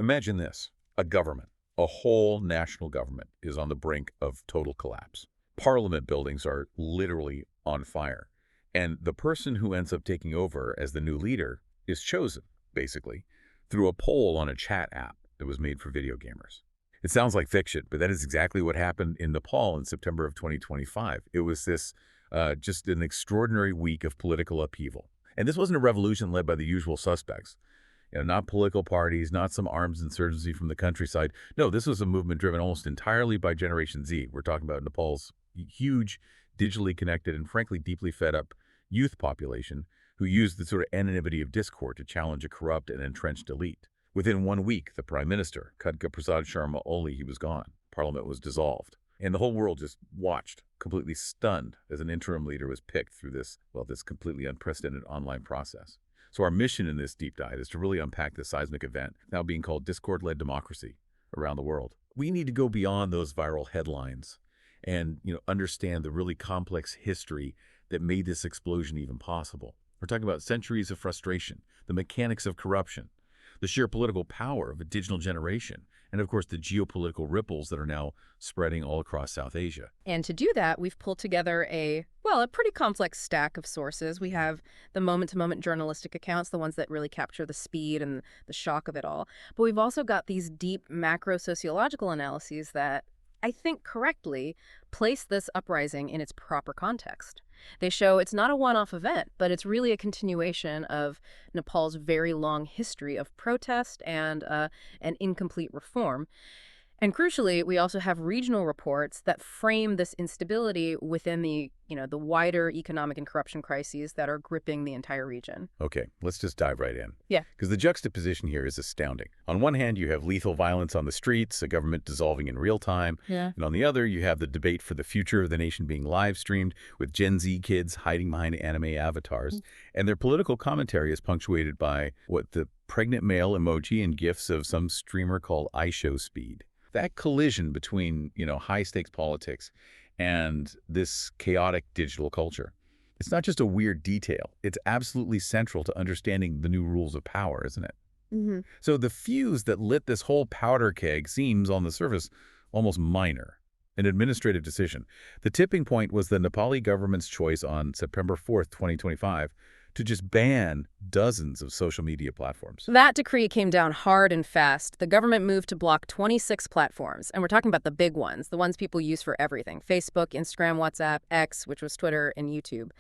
Imagine this. A government, a whole national government, is on the brink of total collapse. Parliament buildings are literally on fire. And the person who ends up taking over as the new leader is chosen, basically, through a poll on a chat app that was made for video gamers. It sounds like fiction, but that is exactly what happened in Nepal in September of 2025. It was just an extraordinary week of political upheaval. And this wasn't a revolution led by the usual suspects. Not political parties, not some arms insurgency from the countryside. No, this was a movement driven almost entirely by Generation Z. We're talking about Nepal's huge, digitally connected, and frankly deeply fed up youth population who used the sort of anonymity of Discord to challenge a corrupt and entrenched elite. Within 1 week, the Prime Minister, Khadga Prasad Sharma Oli, he was gone. Parliament was dissolved. And the whole world just watched, completely stunned, as an interim leader was picked through this completely unprecedented online process. So our mission in this deep dive is to really unpack this seismic event, now being called Discord-led democracy around the world. We need to go beyond those viral headlines and understand the really complex history that made this explosion even possible. We're talking about centuries of frustration, the mechanics of corruption, the sheer political power of a digital generation, and of course the geopolitical ripples that are now spreading all across South Asia. And to do that, we've pulled together a pretty complex stack of sources. We have the moment-to-moment journalistic accounts, the ones that really capture the speed and the shock of it all. But we've also got these deep macro-sociological analyses that, I think correctly, place this uprising in its proper context. They show it's not a one-off event, but it's really a continuation of Nepal's very long history of protest and an incomplete reform. And crucially, we also have regional reports that frame this instability within the wider economic and corruption crises that are gripping the entire region. Okay, let's just dive right in. Yeah. Because the juxtaposition here is astounding. On one hand, you have lethal violence on the streets, a government dissolving in real time. Yeah. And on the other, you have the debate for the future of the nation being live streamed with Gen Z kids hiding behind anime avatars. And their political commentary is punctuated by the pregnant male emoji and gifs of some streamer called iShowSpeed. That collision between, high-stakes politics and this chaotic digital culture, it's not just a weird detail. It's absolutely central to understanding the new rules of power, isn't it? Mm-hmm. So the fuse that lit this whole powder keg seems, on the surface, almost minor. An administrative decision. The tipping point was the Nepali government's choice on September 4th, 2025, to just ban dozens of social media platforms. That decree came down hard and fast. The government moved to block 26 platforms, and we're talking about the big ones, the ones people use for everything: Facebook, Instagram, WhatsApp, X, which was Twitter, and YouTube.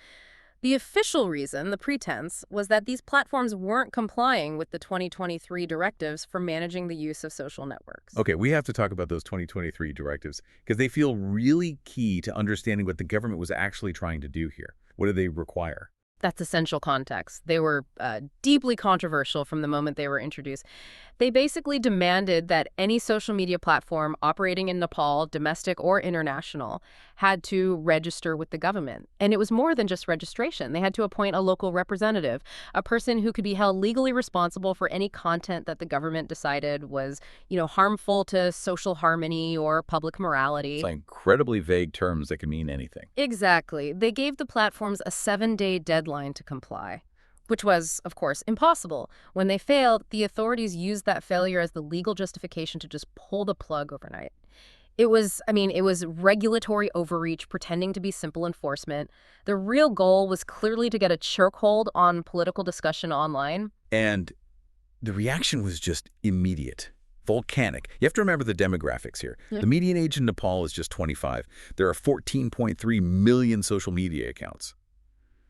The official reason, the pretense, was that these platforms weren't complying with the 2023 directives for managing the use of social networks. Okay, we have to talk about those 2023 directives because they feel really key to understanding what the government was actually trying to do here. What do they require? That's essential context. They were deeply controversial from the moment they were introduced. They basically demanded that any social media platform operating in Nepal, domestic or international, had to register with the government. And it was more than just registration. They had to appoint a local representative, a person who could be held legally responsible for any content that the government decided was, harmful to social harmony or public morality. It's like incredibly vague terms that can mean anything. Exactly. They gave the platforms a 7-day deadline to comply, which was, of course, impossible. When they failed, the authorities used that failure as the legal justification to just pull the plug overnight. It was regulatory overreach pretending to be simple enforcement. The real goal was clearly to get a chokehold on political discussion online. And the reaction was just immediate. Volcanic. You have to remember the demographics here. Yeah. The median age in Nepal is just 25. There are 14.3 million social media accounts.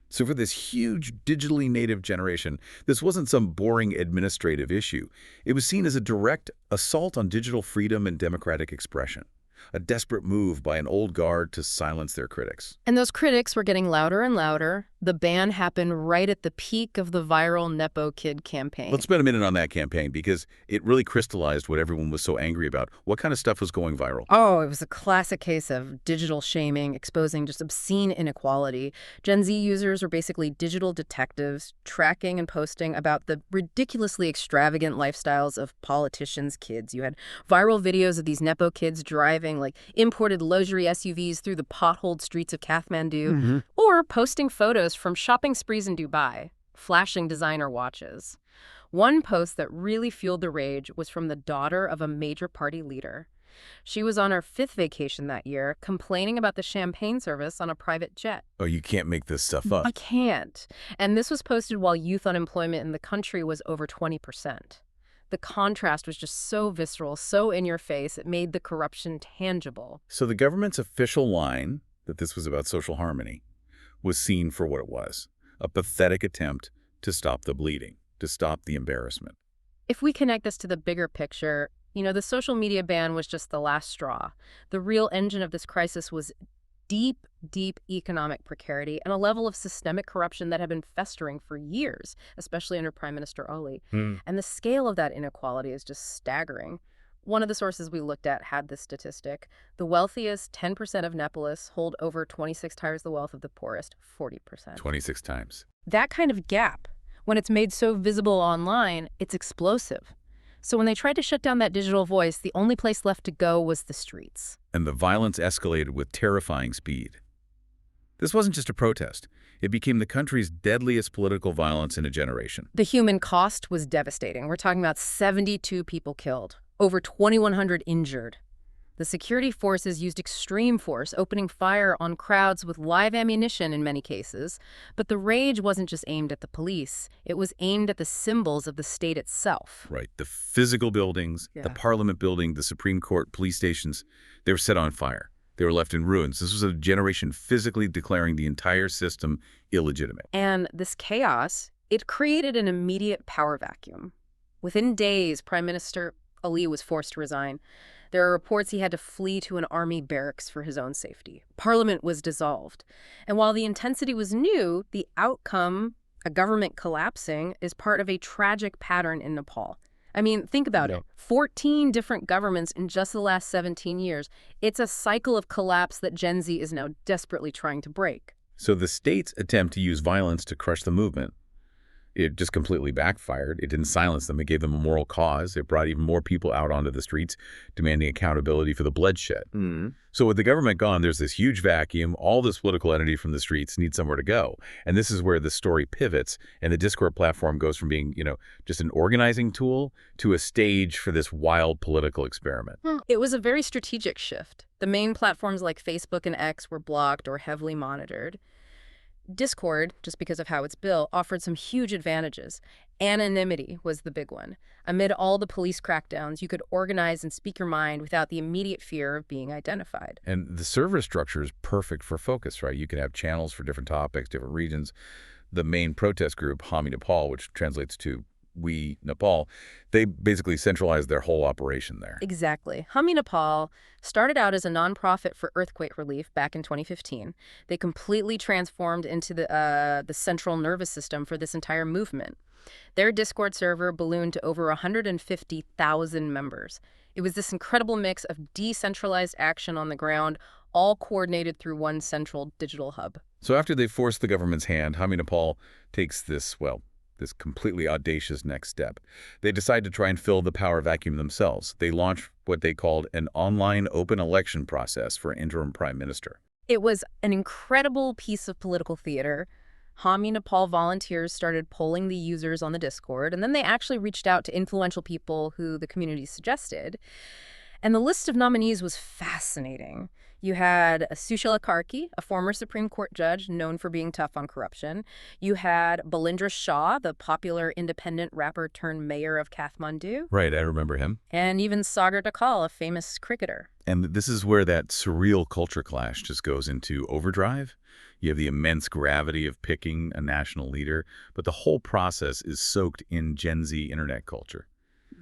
So for this huge digitally native generation, this wasn't some boring administrative issue. It was seen as a direct assault on digital freedom and democratic expression, a desperate move by an old guard to silence their critics. And those critics were getting louder and louder. The ban happened right at the peak of the viral Nepo Kid campaign. Let's spend a minute on that campaign because it really crystallized what everyone was so angry about. What kind of stuff was going viral? Oh, it was a classic case of digital shaming, exposing just obscene inequality. Gen Z users were basically digital detectives, tracking and posting about the ridiculously extravagant lifestyles of politicians' kids. You had viral videos of these Nepo kids driving imported luxury SUVs through the potholed streets of Kathmandu, or posting photos from shopping sprees in Dubai, flashing designer watches. One post that really fueled the rage was from the daughter of a major party leader. She was on her 5th vacation that year, complaining about the champagne service on a private jet. Oh, you can't make this stuff up. I can't. And this was posted while youth unemployment in the country was over 20%. The contrast was just so visceral, so in your face, it made the corruption tangible. So the government's official line, that this was about social harmony, was seen for what it was, a pathetic attempt to stop the bleeding, to stop the embarrassment. If we connect this to the bigger picture, the social media ban was just the last straw. The real engine of this crisis was deep, deep economic precarity and a level of systemic corruption that had been festering for years, especially under Prime Minister Oli. And the scale of that inequality is just staggering. One of the sources we looked at had this statistic. The wealthiest 10% of Nepalists hold over 26 times the wealth of the poorest 40%. 26 times. That kind of gap, when it's made so visible online, it's explosive. So when they tried to shut down that digital voice, the only place left to go was the streets. And the violence escalated with terrifying speed. This wasn't just a protest. It became the country's deadliest political violence in a generation. The human cost was devastating. We're talking about 72 people killed, over 2,100 injured. The security forces used extreme force, opening fire on crowds with live ammunition in many cases. But the rage wasn't just aimed at the police. It was aimed at the symbols of the state itself. Right. The physical buildings, the Parliament building, the Supreme Court, police stations, they were set on fire. They were left in ruins. This was a generation physically declaring the entire system illegitimate. And this chaos, it created an immediate power vacuum. Within days, Prime Minister Ali was forced to resign. There are reports he had to flee to an army barracks for his own safety. Parliament was dissolved. And while the intensity was new, the outcome, a government collapsing, is part of a tragic pattern in Nepal. I mean, think about it. 14 different governments in just the last 17 years. It's a cycle of collapse that Gen Z is now desperately trying to break. So the state's attempt to use violence to crush the movement, it just completely backfired. It didn't silence them. It gave them a moral cause. It brought even more people out onto the streets demanding accountability for the bloodshed. So with the government gone, there's this huge vacuum. All this political entity from the streets needs somewhere to go. And this is where the story pivots and the Discord platform goes from being, just an organizing tool to a stage for this wild political experiment. It was a very strategic shift. The main platforms like Facebook and X were blocked or heavily monitored. Discord, just because of how it's built, offered some huge advantages. Anonymity was the big one. Amid all the police crackdowns, you could organize and speak your mind without the immediate fear of being identified. And the server structure is perfect for focus, right? You can have channels for different topics, different regions. The main protest group, Hami Nepal, which translates to We Nepal, they basically centralized their whole operation there. Exactly. Hami Nepal started out as a nonprofit for earthquake relief back in 2015. They completely transformed into the central nervous system for this entire movement. Their Discord server ballooned to over 150,000 members. It was this incredible mix of decentralized action on the ground, all coordinated through one central digital hub. So after they forced the government's hand, Hami Nepal takes this completely audacious next step. They decide to try and fill the power vacuum themselves. They launch what they called an online open election process for interim prime minister. It was an incredible piece of political theater. Hami Nepal volunteers started polling the users on the Discord, and then they actually reached out to influential people who the community suggested. And the list of nominees was fascinating. You had Sushila Karki, a former Supreme Court judge known for being tough on corruption. You had Balindra Shah, the popular independent rapper turned mayor of Kathmandu. Right, I remember him. And even Sagar Dakal, a famous cricketer. And this is where that surreal culture clash just goes into overdrive. You have the immense gravity of picking a national leader, but the whole process is soaked in Gen Z internet culture.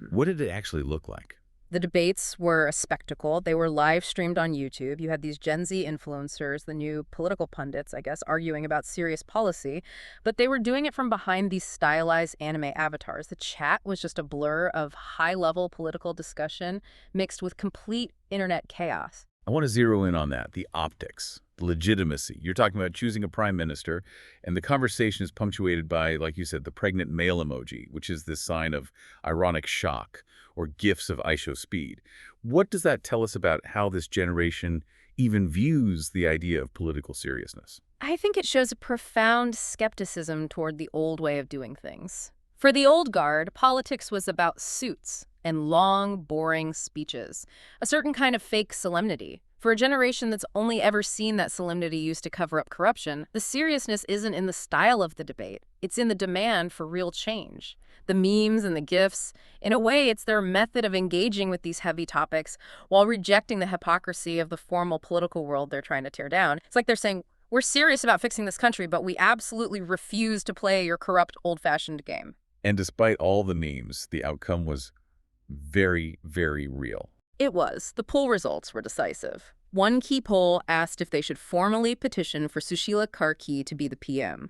What did it actually look like? The debates were a spectacle. They were live streamed on YouTube. You had these Gen Z influencers, the new political pundits, I guess, arguing about serious policy, but they were doing it from behind these stylized anime avatars. The chat was just a blur of high-level political discussion mixed with complete internet chaos. I want to zero in on that, the optics, the legitimacy. You're talking about choosing a prime minister, and the conversation is punctuated by, like you said, the pregnant male emoji, which is this sign of ironic shock or gifs of ISO speed. What does that tell us about how this generation even views the idea of political seriousness? I think it shows a profound skepticism toward the old way of doing things. For the old guard, politics was about suits and long, boring speeches, a certain kind of fake solemnity. For a generation that's only ever seen that solemnity used to cover up corruption, the seriousness isn't in the style of the debate. It's in the demand for real change. The memes and the GIFs, in a way, it's their method of engaging with these heavy topics while rejecting the hypocrisy of the formal political world they're trying to tear down. It's like they're saying, we're serious about fixing this country, but we absolutely refuse to play your corrupt, old-fashioned game. And despite all the memes, the outcome was very, very real. It was. The poll results were decisive. One key poll asked if they should formally petition for Sushila Karki to be the PM.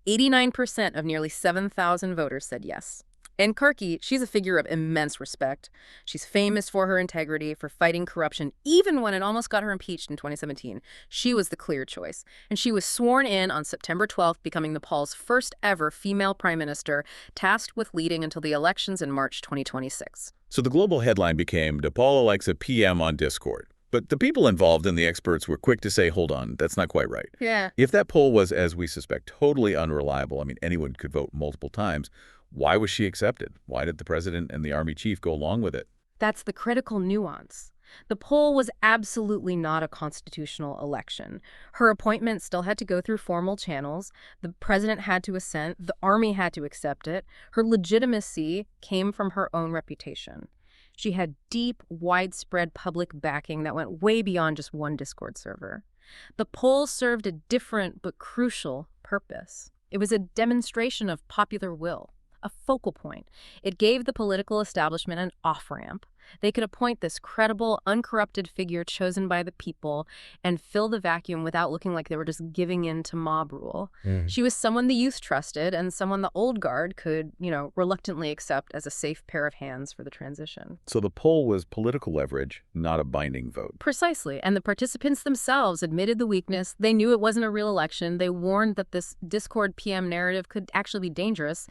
89% of nearly 7,000 voters said yes. And Karki, she's a figure of immense respect. She's famous for her integrity, for fighting corruption, even when it almost got her impeached in 2017. She was the clear choice. And she was sworn in on September 12th, becoming Nepal's first ever female prime minister, tasked with leading until the elections in March 2026. So the global headline became, Nepal elects a PM on Discord. But the people involved and the experts were quick to say, hold on, that's not quite right. Yeah. If that poll was, as we suspect, totally unreliable, I mean, anyone could vote multiple times, why was she accepted? Why did the president and the army chief go along with it? That's the critical nuance. The poll was absolutely not a constitutional election. Her appointment still had to go through formal channels. The president had to assent. The army had to accept it. Her legitimacy came from her own reputation. She had deep, widespread public backing that went way beyond just one Discord server. The poll served a different but crucial purpose. It was a demonstration of popular will, a focal point. It gave the political establishment an off-ramp. They could appoint this credible, uncorrupted figure chosen by the people and fill the vacuum without looking like they were just giving in to mob rule. She was someone the youth trusted and someone the old guard could, reluctantly accept as a safe pair of hands for the transition. So the poll was political leverage, not a binding vote. Precisely. And the participants themselves admitted the weakness. They knew it wasn't a real election. They warned that this Discord PM narrative could actually be dangerous,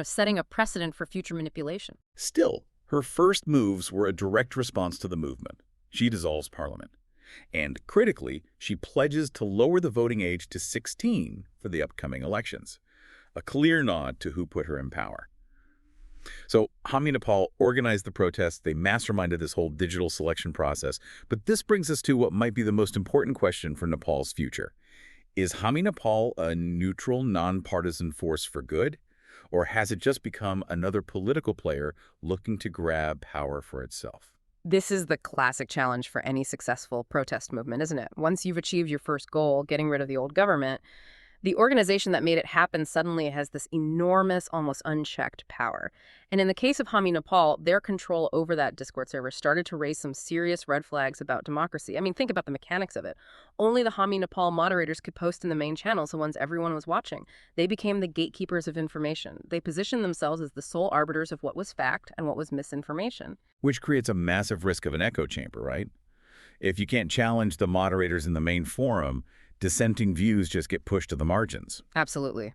setting a precedent for future manipulation. Still, her first moves were a direct response to the movement. She dissolves parliament. And critically, she pledges to lower the voting age to 16 for the upcoming elections. A clear nod to who put her in power. So Hami Nepal organized the protests. They masterminded this whole digital selection process. But this brings us to what might be the most important question for Nepal's future. Is Hami Nepal a neutral, nonpartisan force for good? Or has it just become another political player looking to grab power for itself? This is the classic challenge for any successful protest movement, isn't it? Once you've achieved your first goal, getting rid of the old government, the organization that made it happen suddenly has this enormous, almost unchecked power. And in the case of Hami Nepal, their control over that Discord server started to raise some serious red flags about democracy. I mean, think about the mechanics of it. Only the Hami Nepal moderators could post in the main channels, the ones everyone was watching. They became the gatekeepers of information. They positioned themselves as the sole arbiters of what was fact and what was misinformation. Which creates a massive risk of an echo chamber, right? If you can't challenge the moderators in the main forum, dissenting views just get pushed to the margins. Absolutely.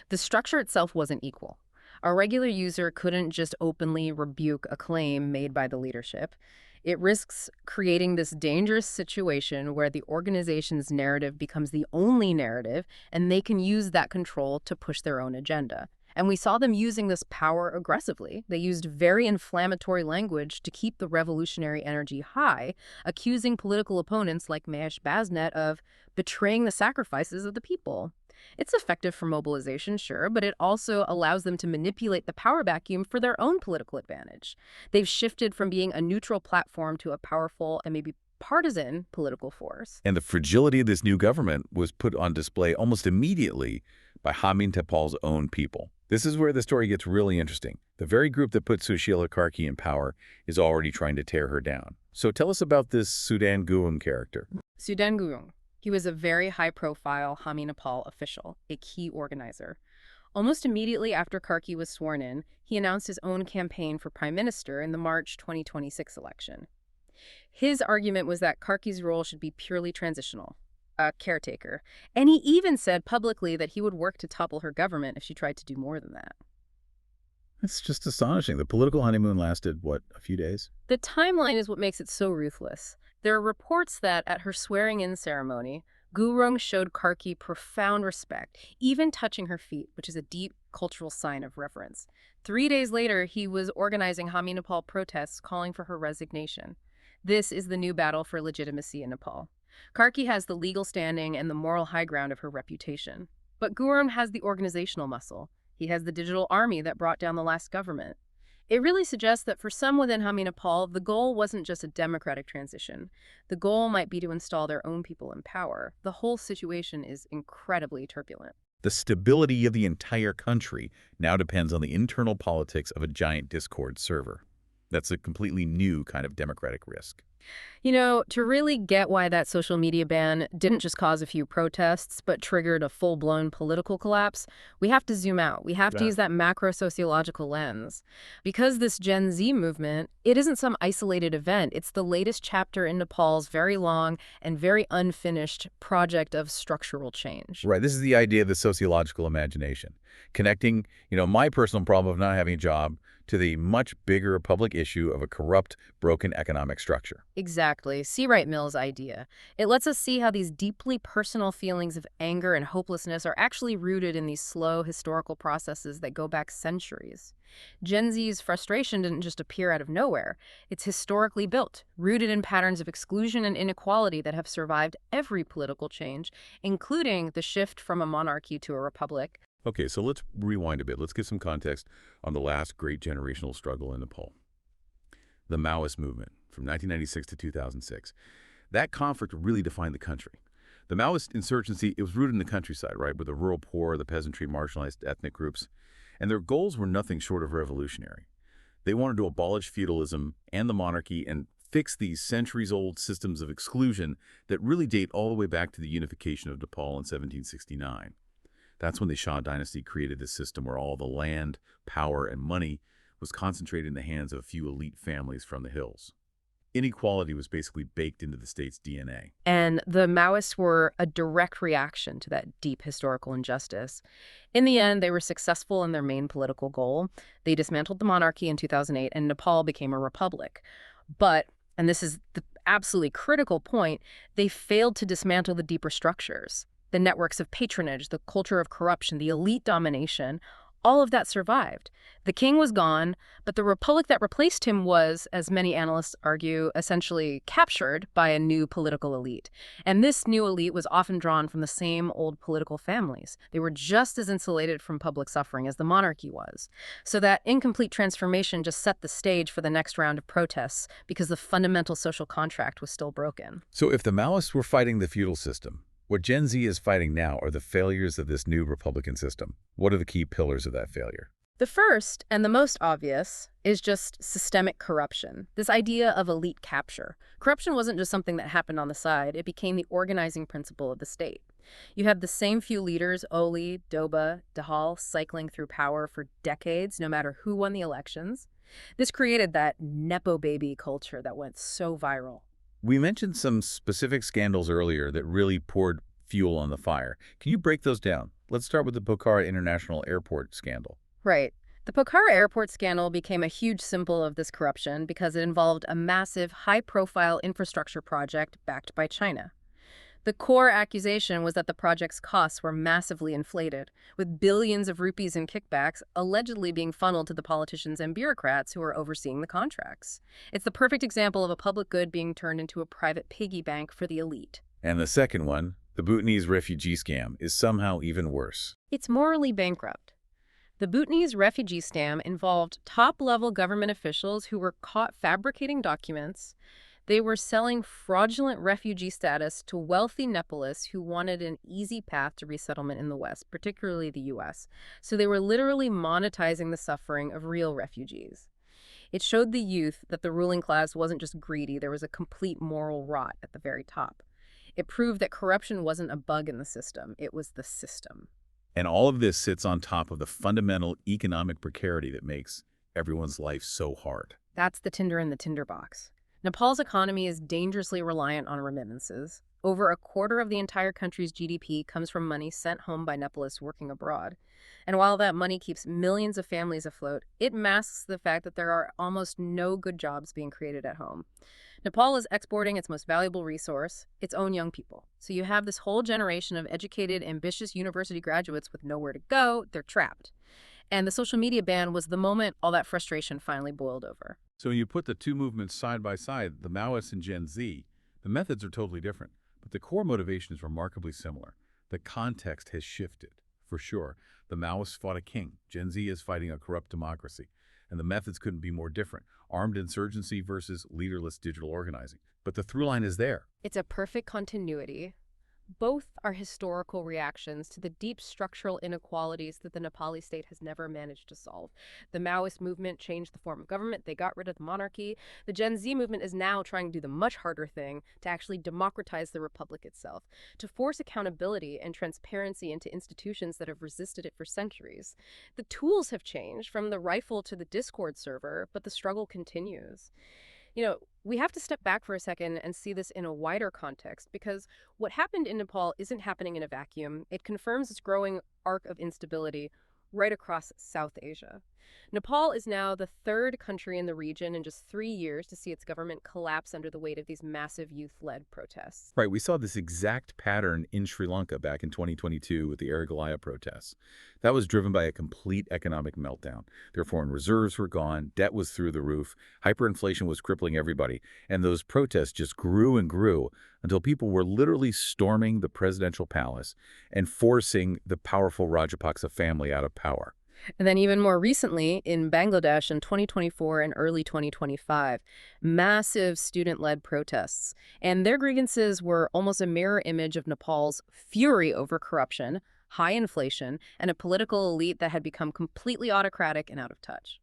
The structure itself wasn't equal. A regular user couldn't just openly rebuke a claim made by the leadership. It risks creating this dangerous situation where the organization's narrative becomes the only narrative, and they can use that control to push their own agenda. And we saw them using this power aggressively. They used very inflammatory language to keep the revolutionary energy high, accusing political opponents like Mahesh Baznet of betraying the sacrifices of the people. It's effective for mobilization, sure, but it also allows them to manipulate the power vacuum for their own political advantage. They've shifted from being a neutral platform to a powerful and maybe partisan political force. And the fragility of this new government was put on display almost immediately by Hami Nepal's own people. This is where the story gets really interesting. The very group that put Sushila Karki in power is already trying to tear her down. So tell us about this Sudan Guum character. Sudan Guum. He was a very high-profile Hami Nepal official, a key organizer. Almost immediately after Karki was sworn in, he announced his own campaign for prime minister in the March 2026 election. His argument was that Karki's role should be purely transitional, a caretaker, and he even said publicly that he would work to topple her government if she tried to do more than that. It's just astonishing. The political honeymoon lasted, what, a few days? The timeline is what makes it so ruthless. There are reports that at her swearing-in ceremony, Gurung showed Karki profound respect, even touching her feet, which is a deep cultural sign of reverence. 3 days later, he was organizing Nepal protests calling for her resignation. This is the new battle for legitimacy in Nepal. Karki has the legal standing and the moral high ground of her reputation. But Gurun has the organizational muscle. He has the digital army that brought down the last government. It really suggests that for some within Nepal, the goal wasn't just a democratic transition. The goal might be to install their own people in power. The whole situation is incredibly turbulent. The stability of the entire country now depends on the internal politics of a giant Discord server. That's a completely new kind of democratic risk. To really get why that social media ban didn't just cause a few protests, but triggered a full-blown political collapse, we have to zoom out. We have to use that macro-sociological lens. Because this Gen Z movement, it isn't some isolated event. It's the latest chapter in Nepal's very long and very unfinished project of structural change. Right. This is the idea of the sociological imagination. Connecting, my personal problem of not having a job to the much bigger public issue of a corrupt, broken economic structure. Exactly. C. Wright Mills' idea. It lets us see how these deeply personal feelings of anger and hopelessness are actually rooted in these slow historical processes that go back centuries. Gen Z's frustration didn't just appear out of nowhere. It's historically built, rooted in patterns of exclusion and inequality that have survived every political change, including the shift from a monarchy to a republic. Okay, so let's rewind a bit. Let's get some context on the last great generational struggle in Nepal. The Maoist movement from 1996 to 2006. That conflict really defined the country. The Maoist insurgency, it was rooted in the countryside, right, with the rural poor, the peasantry, marginalized ethnic groups. And their goals were nothing short of revolutionary. They wanted to abolish feudalism and the monarchy and fix these centuries-old systems of exclusion that really date all the way back to the unification of Nepal in 1769. That's when the Shah dynasty created this system where all the land, power, and money was concentrated in the hands of a few elite families from the hills. Inequality was basically baked into the state's DNA. And the Maoists were a direct reaction to that deep historical injustice. In the end, they were successful in their main political goal. They dismantled the monarchy in 2008, and Nepal became a republic. But, and this is the absolutely critical point, they failed to dismantle the deeper structures. The networks of patronage, the culture of corruption, the elite domination, all of that survived. The king was gone, but the republic that replaced him was, as many analysts argue, essentially captured by a new political elite. And this new elite was often drawn from the same old political families. They were just as insulated from public suffering as the monarchy was. So that incomplete transformation just set the stage for the next round of protests because the fundamental social contract was still broken. So if the Maoists were fighting the feudal system, what Gen Z is fighting now are the failures of this new Republican system. What are the key pillars of that failure? The first, and the most obvious, is just systemic corruption, this idea of elite capture. Corruption wasn't just something that happened on the side, it became the organizing principle of the state. You have the same few leaders, Oli, Doba, Dahal, cycling through power for decades, no matter who won the elections. This created that Nepo baby culture that went so viral. We mentioned some specific scandals earlier that really poured fuel on the fire. Can you break those down? Let's start with the Pokhara International Airport scandal. Right. The Pokhara Airport scandal became a huge symbol of this corruption because it involved a massive, high-profile infrastructure project backed by China. The core accusation was that the project's costs were massively inflated, with billions of rupees in kickbacks allegedly being funneled to the politicians and bureaucrats who were overseeing the contracts. It's the perfect example of a public good being turned into a private piggy bank for the elite. And the second one, the Bhutanese refugee scam, is somehow even worse. It's morally bankrupt. The Bhutanese refugee scam involved top-level government officials who were caught fabricating documents. They were selling fraudulent refugee status to wealthy Nepalists who wanted an easy path to resettlement in the West, particularly the U.S. So they were literally monetizing the suffering of real refugees. It showed the youth that the ruling class wasn't just greedy, there was a complete moral rot at the very top. It proved that corruption wasn't a bug in the system, it was the system. And all of this sits on top of the fundamental economic precarity that makes everyone's life so hard. That's the tinder in the tinderbox. Nepal's economy is dangerously reliant on remittances. Over a quarter of the entire country's GDP comes from money sent home by Nepalists working abroad. And while that money keeps millions of families afloat, it masks the fact that there are almost no good jobs being created at home. Nepal is exporting its most valuable resource, its own young people. So you have this whole generation of educated, ambitious university graduates with nowhere to go. They're trapped. And the social media ban was the moment all that frustration finally boiled over. So when you put the two movements side by side, the Maoists and Gen Z, the methods are totally different, but the core motivation is remarkably similar. The context has shifted, for sure. The Maoists fought a king. Gen Z is fighting a corrupt democracy. And the methods couldn't be more different. Armed insurgency versus leaderless digital organizing. But the through line is there. It's a perfect continuity. Both are historical reactions to the deep structural inequalities that the Nepali state has never managed to solve. The Maoist movement changed the form of government. They got rid of the monarchy. The Gen Z movement is now trying to do the much harder thing to actually democratize the republic itself, to force accountability and transparency into institutions that have resisted it for centuries. The tools have changed from the rifle to the Discord server, but the struggle continues. We have to step back for a second and see this in a wider context because what happened in Nepal isn't happening in a vacuum. It confirms this growing arc of instability right across South Asia. Nepal is now the third country in the region in just 3 years to see its government collapse under the weight of these massive youth-led protests. Right, we saw this exact pattern in Sri Lanka back in 2022 with the Aragalaya protests. That was driven by a complete economic meltdown. Their foreign reserves were gone, debt was through the roof, hyperinflation was crippling everybody, and those protests just grew and grew until people were literally storming the presidential palace and forcing the powerful Rajapaksa family out of power. And then even more recently, in Bangladesh in 2024 and early 2025, massive student-led protests. And their grievances were almost a mirror image of Nepal's fury over corruption, high inflation, and a political elite that had become completely autocratic and out of touch.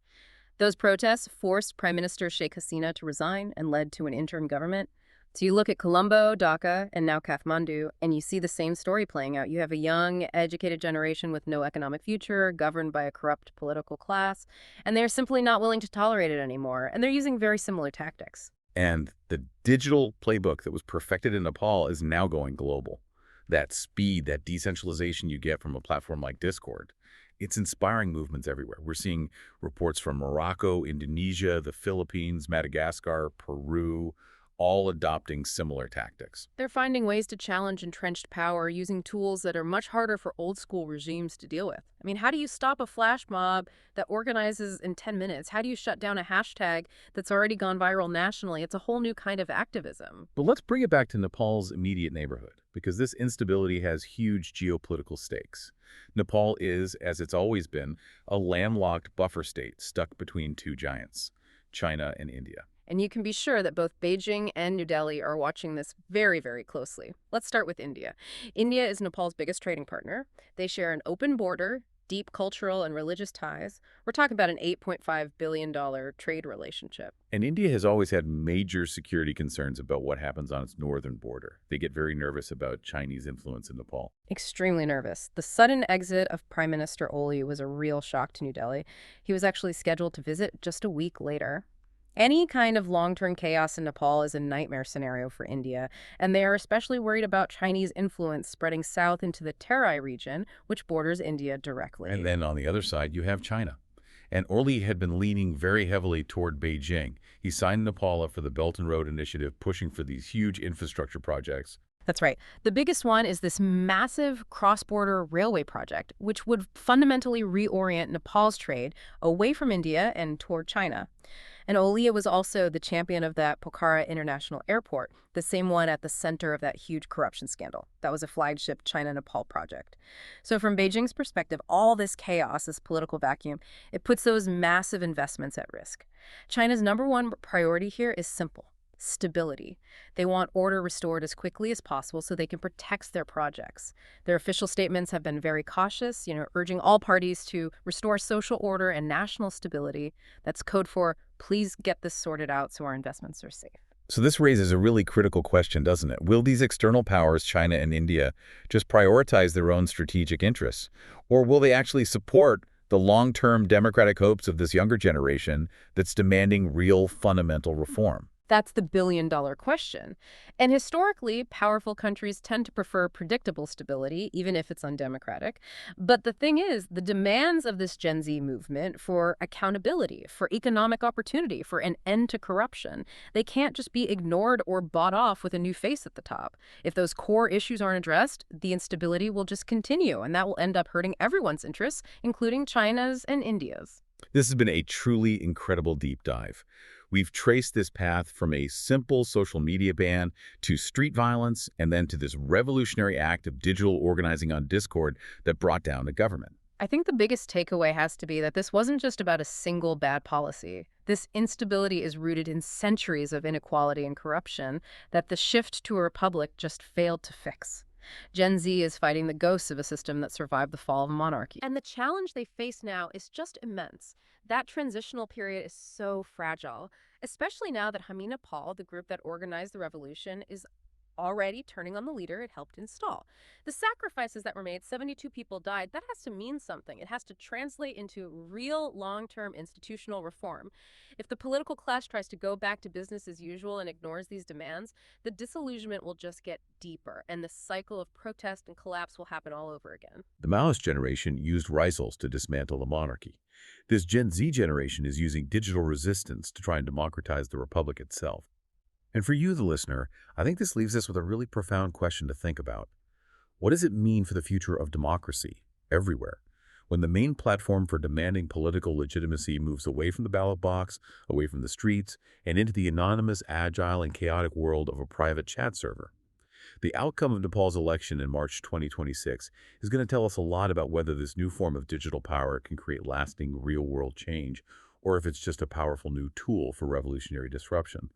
Those protests forced Prime Minister Sheikh Hasina to resign and led to an interim government. So you look at Colombo, Dhaka, and now Kathmandu, and you see the same story playing out. You have a young, educated generation with no economic future, governed by a corrupt political class, and they're simply not willing to tolerate it anymore, and they're using very similar tactics. And the digital playbook that was perfected in Nepal is now going global. That speed, that decentralization you get from a platform like Discord, it's inspiring movements everywhere. We're seeing reports from Morocco, Indonesia, the Philippines, Madagascar, Peru, all adopting similar tactics. They're finding ways to challenge entrenched power using tools that are much harder for old-school regimes to deal with. I mean, how do you stop a flash mob that organizes in 10 minutes? How do you shut down a hashtag that's already gone viral nationally? It's a whole new kind of activism. But let's bring it back to Nepal's immediate neighborhood, because this instability has huge geopolitical stakes. Nepal is, as it's always been, a landlocked buffer state stuck between two giants, China and India. And you can be sure that both Beijing and New Delhi are watching this very, very closely. Let's start with India. India is Nepal's biggest trading partner. They share an open border, deep cultural and religious ties. We're talking about an $8.5 billion trade relationship. And India has always had major security concerns about what happens on its northern border. They get very nervous about Chinese influence in Nepal. Extremely nervous. The sudden exit of Prime Minister Oli was a real shock to New Delhi. He was actually scheduled to visit just a week later. Any kind of long-term chaos in Nepal is a nightmare scenario for India, and they are especially worried about Chinese influence spreading south into the Terai region, which borders India directly. And then on the other side, you have China. And Orly had been leaning very heavily toward Beijing. He signed Nepal up for the Belt and Road Initiative, pushing for these huge infrastructure projects. That's right. The biggest one is this massive cross-border railway project, which would fundamentally reorient Nepal's trade away from India and toward China. And Olia was also the champion of that Pokhara International Airport, the same one at the center of that huge corruption scandal. That was a flagship China-Nepal project. So from Beijing's perspective, all this chaos, this political vacuum, it puts those massive investments at risk. China's number one priority here is simple: stability. They want order restored as quickly as possible so they can protect their projects. Their official statements have been very cautious, urging all parties to restore social order and national stability. That's code for, please get this sorted out so our investments are safe. So this raises a really critical question, doesn't it? Will these external powers, China and India, just prioritize their own strategic interests? Or will they actually support the long-term democratic hopes of this younger generation that's demanding real fundamental reform? That's the billion-dollar question. And historically, powerful countries tend to prefer predictable stability, even if it's undemocratic. But the thing is, the demands of this Gen Z movement for accountability, for economic opportunity, for an end to corruption, they can't just be ignored or bought off with a new face at the top. If those core issues aren't addressed, the instability will just continue, and that will end up hurting everyone's interests, including China's and India's. This has been a truly incredible deep dive. We've traced this path from a simple social media ban to street violence and then to this revolutionary act of digital organizing on Discord that brought down the government. I think the biggest takeaway has to be that this wasn't just about a single bad policy. This instability is rooted in centuries of inequality and corruption that the shift to a republic just failed to fix. Gen Z is fighting the ghosts of a system that survived the fall of a monarchy. And the challenge they face now is just immense. That transitional period is so fragile, especially now that Nepal, the group that organized the revolution, is already turning on the leader it helped install. The sacrifices that were made, 72 people died, that has to mean something. It has to translate into real long-term institutional reform. If the political class tries to go back to business as usual and ignores these demands, the disillusionment will just get deeper, and the cycle of protest and collapse will happen all over again. The Maoist generation used rifles to dismantle the monarchy. This Gen Z generation is using digital resistance to try and democratize the republic itself. And for you, the listener, I think this leaves us with a really profound question to think about. What does it mean for the future of democracy everywhere when the main platform for demanding political legitimacy moves away from the ballot box, away from the streets, and into the anonymous, agile, and chaotic world of a private chat server? The outcome of Nepal's election in March 2026 is going to tell us a lot about whether this new form of digital power can create lasting, real-world change, or if it's just a powerful new tool for revolutionary disruption.